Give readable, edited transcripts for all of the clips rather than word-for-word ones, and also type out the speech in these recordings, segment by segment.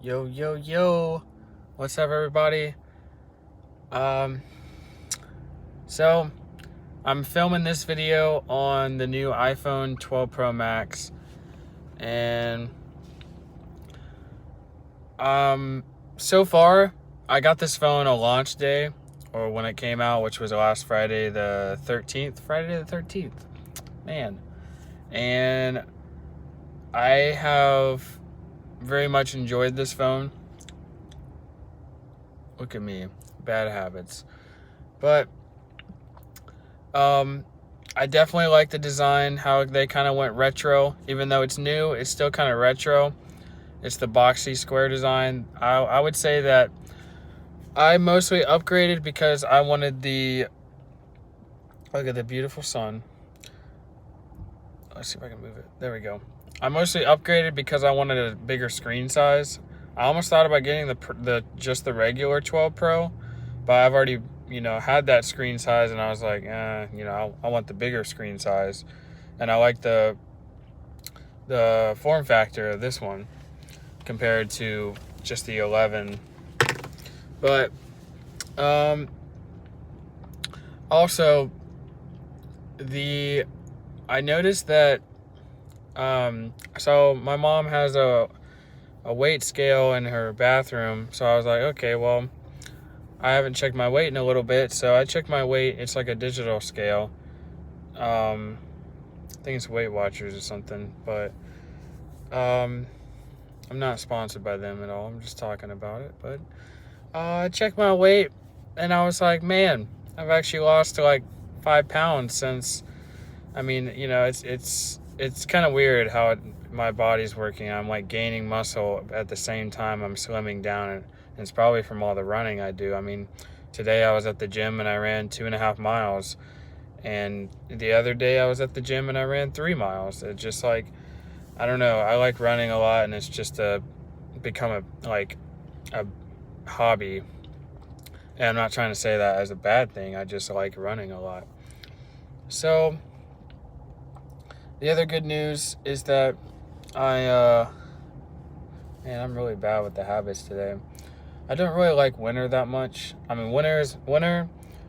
Yo, yo, yo. What's up, everybody? Um, so I'm filming this video on the new iPhone 12 Pro Max, and so far I got this phone on launch day, or when it came out, which was last Friday the 13th. Friday the 13th, man. And I have very much enjoyed this phone. Look at me, bad habits. But I definitely like the design, how they kind of went retro. Even though it's new, it's still kind of retro. It's the boxy square design. I would say that I mostly upgraded because I wanted the, look at the beautiful sun. Let's see if I can move it. There we go. I mostly upgraded because I wanted a bigger screen size. I almost thought about getting the just the regular 12 Pro, but I've already had that screen size, and I was like, I want the bigger screen size, and I like the form factor of this one compared to just the 11. But also I noticed that so my mom has a weight scale in her bathroom, so I was like, okay, well, I haven't checked my weight in a little bit, so I checked my weight. It's like a digital scale. I think it's Weight Watchers or something, but I'm not sponsored by them at all. I'm just talking about it. But I checked my weight, and I was like, man, I've actually lost like 5 pounds since. I mean, it's kind of weird how my body's working. I'm like gaining muscle at the same time I'm slimming down, and it's probably from all the running I do. I mean, today I was at the gym and I ran 2.5 miles, and the other day I was at the gym and I ran 3 miles. It's just like, I don't know. I like running a lot, and it's just become a hobby. And I'm not trying to say that as a bad thing. I just like running a lot. So the other good news is that man, I'm really bad with the habits today. I don't really like winter that much. I mean,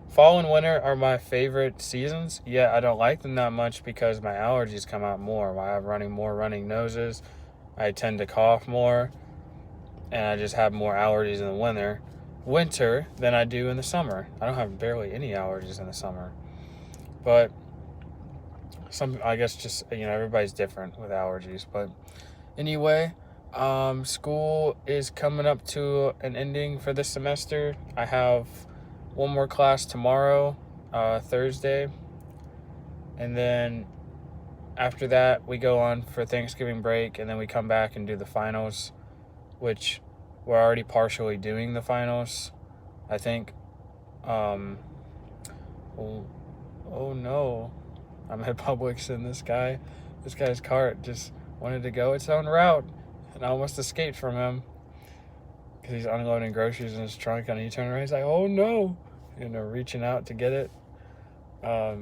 fall and winter are my favorite seasons, yet I don't like them that much because my allergies come out more. I have more running noses. I tend to cough more, and I just have more allergies in the winter than I do in the summer. I don't have barely any allergies in the summer. But I guess just, everybody's different with allergies. But anyway, school is coming up to an ending for this semester. I have one more class tomorrow, Thursday, and then after that we go on for Thanksgiving break, and then we come back and do the finals, which we're already partially doing the finals, I think. Oh no, I'm at Publix, and this guy's cart just wanted to go its own route, and I almost escaped from him because he's unloading groceries in his trunk, and he turned around. He's like, "Oh no!" Reaching out to get it. But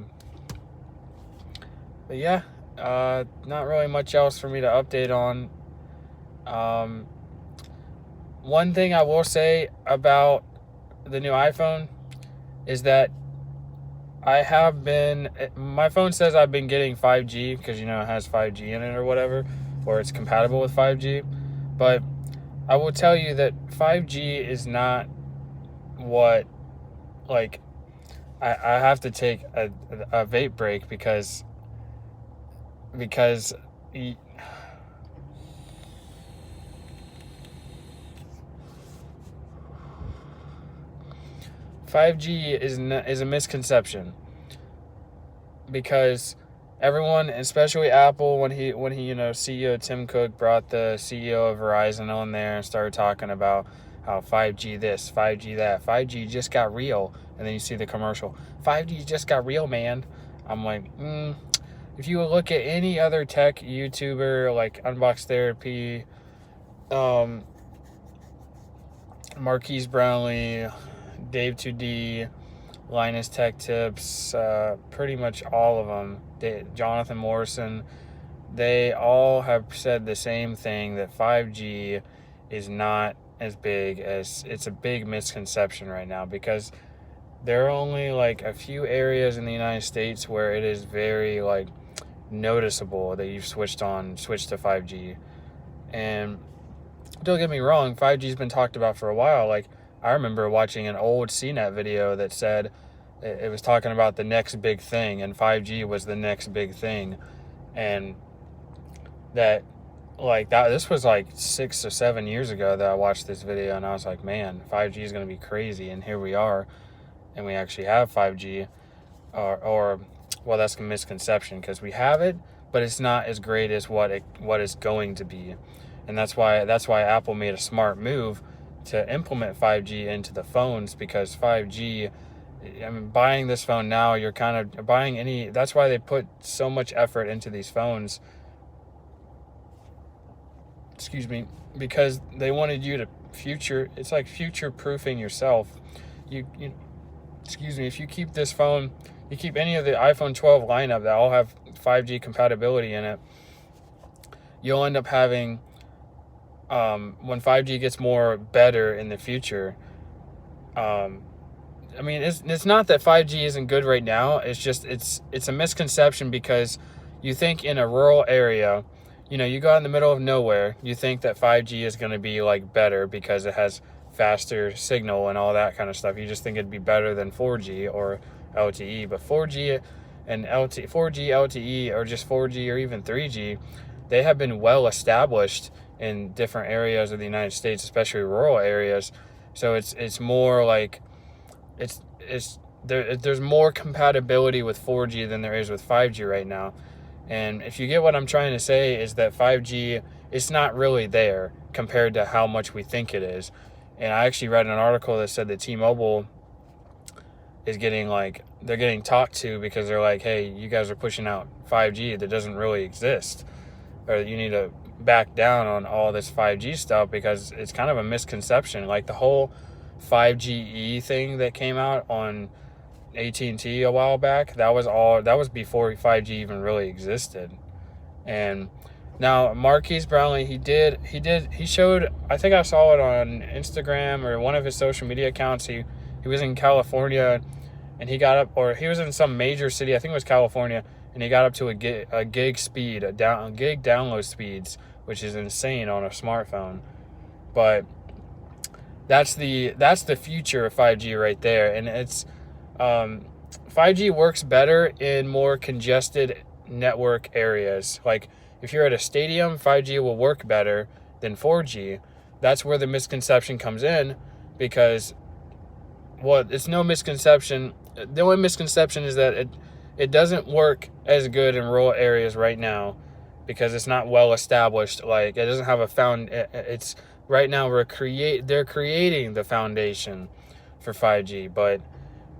yeah, not really much else for me to update on. One thing I will say about the new iPhone is that my phone says I've been getting 5G because, it has 5G in it or whatever, or it's compatible with 5G. But I will tell you that 5G is not what, like, I have to take a vape break because 5G is a misconception, because everyone, especially Apple, when he CEO Tim Cook brought the CEO of Verizon on there and started talking about how 5G this, 5G that, 5G just got real, and then you see the commercial, 5G just got real, man. I'm like, if you look at any other tech YouTuber like Unbox Therapy, Marquise Brownlee, Dave 2D, Linus Tech Tips, pretty much all of them, Jonathan Morrison, they all have said the same thing, that 5G is not as big as, it's a big misconception right now, because there are only like a few areas in the United States where it is very like noticeable that you've switched to 5G. And don't get me wrong, 5G's been talked about for a while. Like, I remember watching an old CNET video that said it was talking about the next big thing, and 5G was the next big thing. And that, like, that, this was like 6 or 7 years ago that I watched this video, and I was like, man, 5G is going to be crazy. And here we are, and we actually have 5G. Or well, that's a misconception, because we have it, but it's not as great as what it's going to be. And that's why Apple made a smart move to implement 5G into the phones, because 5G, I mean, buying this phone now, you're kind of buying any, that's why they put so much effort into these phones, excuse me, because they wanted you to it's like future proofing yourself. You excuse me, if you keep this phone, you keep any of the iPhone 12 lineup that all have 5G compatibility in it, you'll end up having, when 5G gets more better in the future, I mean, it's not that 5G isn't good right now. It's just, it's a misconception, because you think in a rural area, you go out in the middle of nowhere, you think that 5G is going to be like better because it has faster signal and all that kind of stuff. You just think it'd be better than 4G or LTE. But 4G and 4G, LTE, or just 4G or even 3G, they have been well established in different areas of the United States, especially rural areas. So it's more like, there's more compatibility with 4G than there is with 5G right now. And if you get what I'm trying to say, is that 5G, it's not really there compared to how much we think it is. And I actually read an article that said that T-Mobile is getting, like, they're getting talked to, because they're like, hey, you guys are pushing out 5G that doesn't really exist, or you need to back down on all this 5G stuff, because it's kind of a misconception. Like, the whole 5GE thing that came out on AT&T a while back, that was before 5G even really existed. And now Marquise Brownlee, he showed, I think I saw it on Instagram or one of his social media accounts, he was in California, and he got up, or he was in some major city, I think it was California, and he got up to a gig speed, gig download speeds, which is insane on a smartphone. But that's the future of 5G right there. And it's 5G works better in more congested network areas. Like, if you're at a stadium, 5G will work better than 4G. That's where the misconception comes in, because, well, it's no misconception. The only misconception is that it doesn't work as good in rural areas right now, because it's not well established. Like, it doesn't have it's right now they're creating the foundation for 5G, but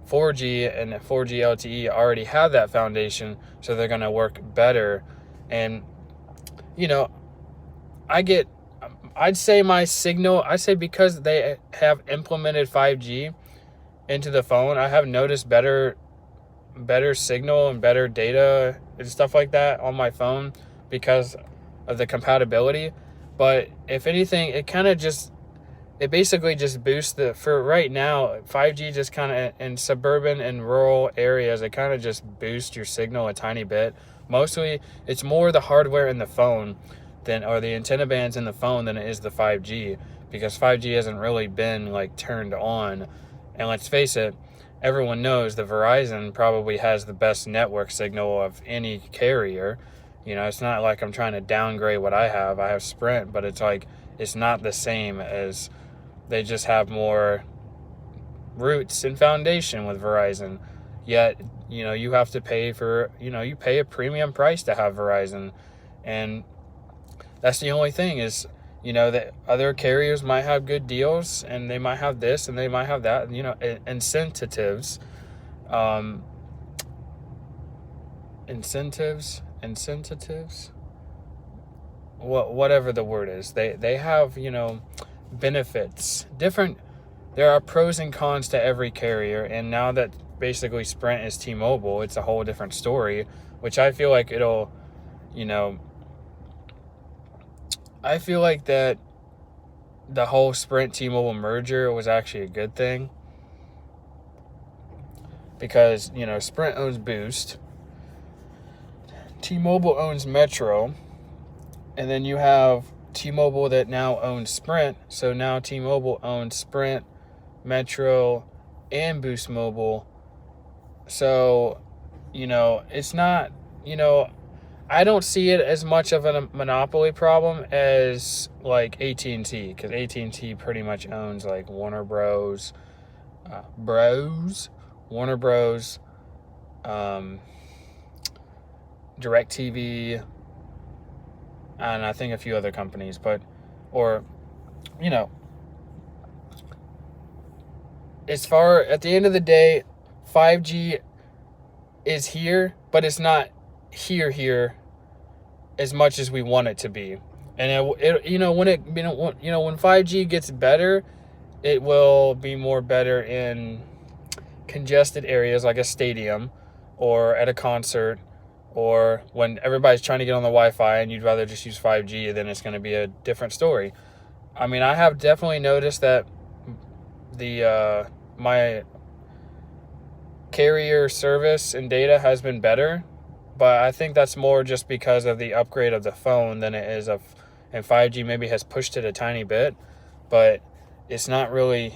4G and 4G LTE already have that foundation, so they're going to work better. And I'd say because they have implemented 5G into the phone, I have noticed better signal and better data and stuff like that on my phone because of the compatibility. But if anything, it basically just boosts for right now, 5G just kind of, in suburban and rural areas, it kind of just boosts your signal a tiny bit. Mostly, it's more the hardware in the phone or the antenna bands in the phone than it is the 5G, because 5G hasn't really been like turned on. And let's face it, everyone knows that Verizon probably has the best network signal of any carrier. It's not like I'm trying to downgrade what I have. I have Sprint, but it's like, it's not the same as, they just have more roots and foundation with Verizon. Yet, you have to pay you pay a premium price to have Verizon. And that's the only thing is, that other carriers might have good deals, and they might have this and they might have that, incentives, whatever the word is. They have, benefits. There are pros and cons to every carrier, and now that basically Sprint is T-Mobile, it's a whole different story, which I feel like I feel like that the whole Sprint T-Mobile merger was actually a good thing, because, you know, Sprint owns Boost, T-Mobile owns Metro, and then you have T-Mobile that now owns Sprint. So now T-Mobile owns Sprint, Metro, and Boost Mobile. So, you know, it's not, you know, I don't see it as much of a monopoly problem as like AT&T, because AT&T pretty much owns like Warner Bros, Warner Bros, DirecTV, and I think a few other companies. But, or, you know, as far, at the end of the day, 5G is here, but it's not here as much as we want it to be. And it you know, when 5G gets better, it will be more better in congested areas like a stadium or at a concert, or when everybody's trying to get on the Wi-Fi and you'd rather just use 5G, then it's going to be a different story. I mean, I have definitely noticed that my carrier service and data has been better, but I think that's more just because of the upgrade of the phone than it is of, and 5G maybe has pushed it a tiny bit, but it's not really,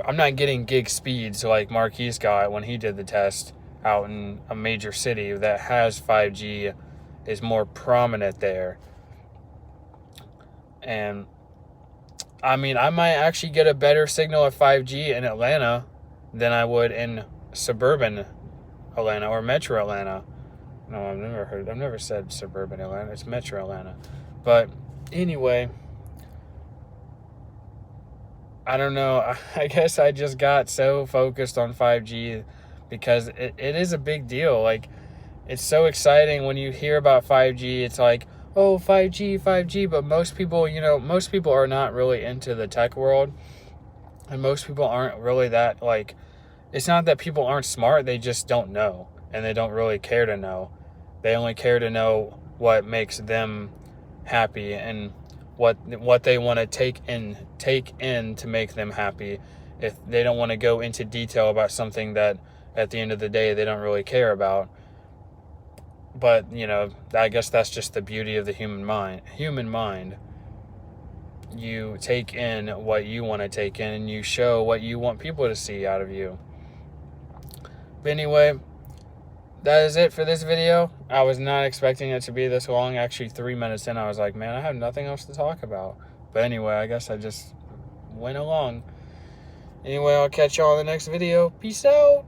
I'm not getting gig speeds like Marquise got when he did the test out in a major city that has 5G, is more prominent there. And I mean, I might actually get a better signal of 5G in Atlanta than I would in suburban Atlanta or metro Atlanta. No, I've never said suburban Atlanta. It's metro Atlanta. But anyway, I don't know. I guess I just got so focused on 5G because it is a big deal. Like, it's so exciting when you hear about 5G. It's like, oh, 5G, but most people are not really into the tech world, and most people aren't really that, like, it's not that people aren't smart, they just don't know, and they don't really care to know. They only care to know what makes them happy and what they want to take in to make them happy. If they don't want to go into detail about something that at the end of the day they don't really care about. But, you know, I guess that's just the beauty of the human mind. You take in what you want to take in, and you show what you want people to see out of you. But anyway, that is it for this video. I was not expecting it to be this long. Actually, 3 minutes in, I was like, man, I have nothing else to talk about. But anyway, I guess I just went along. Anyway, I'll catch y'all in the next video. Peace out.